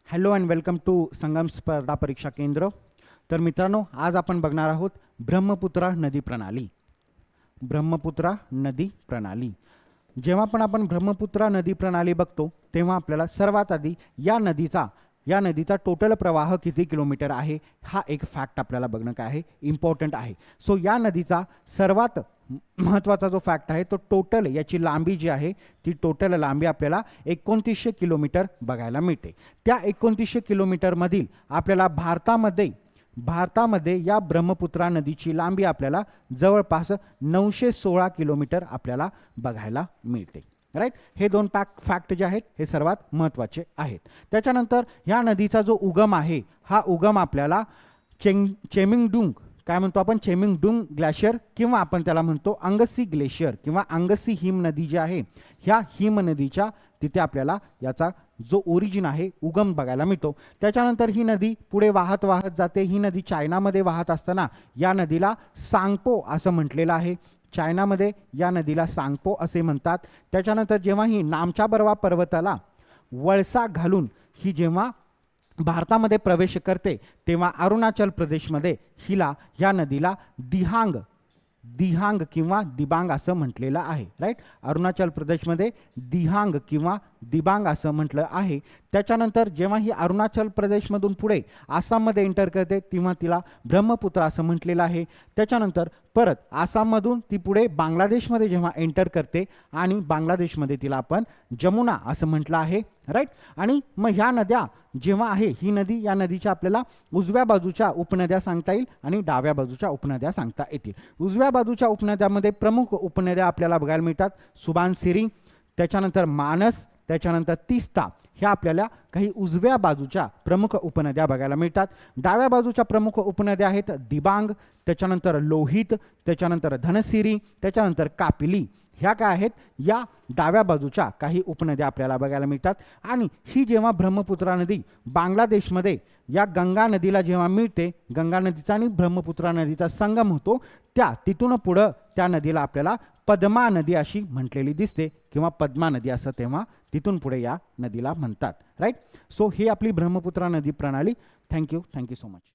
Hello and welcome to संगम स्पर्धा परीक्षा केंद्र. तर मित्रांनो, आज आपण बघणार आहोत ब्रह्मपुत्रा नदी प्रणाली. ब्रह्मपुत्रा नदी प्रणाली. जेव्हा पण आपण ब्रह्मपुत्रा नदी प्रणाली बघतो तेव्हा आपल्याला सर्वात आधी या नदीचा टोटल प्रवाह किती किलोमीटर आहे हा एक फॅक्ट आपल्याला बघणं काय आहे, इम्पॉर्टंट आहे. सो या नदीचा सर्वात महत्त्वाचा जो फॅक्ट आहे तो टोटल याची लांबी जी आहे ती टोटल लांबी आपल्याला 2900 किलोमीटर बघायला मिळते. त्या 2900 किलोमीटरमधील आपल्याला भारतामध्ये या ब्रह्मपुत्रा नदीची लांबी आपल्याला जवळपास 916 किलोमीटर आपल्याला बघायला मिळते. राईट, हे दोन फॅक्ट जे आहेत हे सर्वात महत्त्वाचे आहेत. त्याच्यानंतर ह्या नदीचा जो उगम आहे हा उगम आपल्याला चेमिंगडुंग काय म्हणतो आपण, चेमिंगडुंग ग्लेशियर किंवा आपण त्याला म्हणतो अंगसी ग्लेशियर किंवा अंगसी हिम नदी जी आहे ह्या हिम नदीच्या तिथे आपल्याला याचा जो ओरिजिन आहे उगम बघायला मिळतो. त्याच्यानंतर ही नदी पुढे वाहत जाते. ही नदी चायनामध्ये वाहत असताना या नदीला सांगपो असं म्हटलेलं आहे. चायनामध्ये या नदीला सांगपो असे म्हणतात. त्याच्यानंतर जेव्हा ही नामच्या बर्वा पर्वताला वळसा घालून ही जेव्हा भारतामध्ये प्रवेश करते तेव्हा अरुणाचल प्रदेशमध्ये ह्या नदीला दिहांग किंवा दिबांग असं म्हटलेलं आहे. राईट, अरुणाचल प्रदेशमध्ये दिहांग किंवा दिबांग असं म्हटलं आहे. त्याच्यानंतर जेव्हा ही अरुणाचल प्रदेशमधून पुढे आसाममध्ये एंटर करते तेव्हा तिला ब्रह्मपुत्रा असं म्हटलेलं आहे. त्याच्यानंतर परत आसाममधून ती पुढे बांगलादेशमध्ये जेव्हा एंटर करते आणि बांगलादेशमध्ये तिला आपण जमुना असं म्हटलं आहे. राईट, आणि मग ह्या नद्या जेव्हा आहे ही नदी, या नदीच्या आपल्याला उजव्या बाजूच्या उपनद्या सांगता येईल आणि डाव्या बाजूच्या उपनद्या सांगता येतील. उजव्या बाजूच्या उपनद्यामध्ये प्रमुख उपनद्या आपल्याला बघायला मिळतात सुबानसिरी, त्याच्यानंतर मानस, त्याच्यानंतर तीस्ता. ह्या आपल्याला काही उजव्या बाजूच्या प्रमुख उपनद्या बघायला मिळतात. डाव्या बाजूच्या प्रमुख उपनद्या आहेत दिबांग, त्याच्यानंतर लोहित, त्याच्यानंतर धनसिरी, त्याच्यानंतर कापिली. ह्या काय आहेत, या डाव्या बाजूच्या काही उपनद्या आपल्याला बघायला मिळतात. आणि ही जेव्हा ब्रह्मपुत्रा नदी बांगलादेशमध्ये या गंगा नदीला जेव्हा मिळते, गंगा नदीचा आणि ब्रह्मपुत्रा नदीचा संगम होतो, तिथून पुढं त्या नदीला आपल्याला पद्मा नदी अशी म्हटलेली दिसते किंवा पद्मा नदी असं तेव्हा तिथून पुढे या नदीला म्हणतात. राईट, सो ही आपली ब्रह्मपुत्रा नदी प्रणाली. Thank you so much.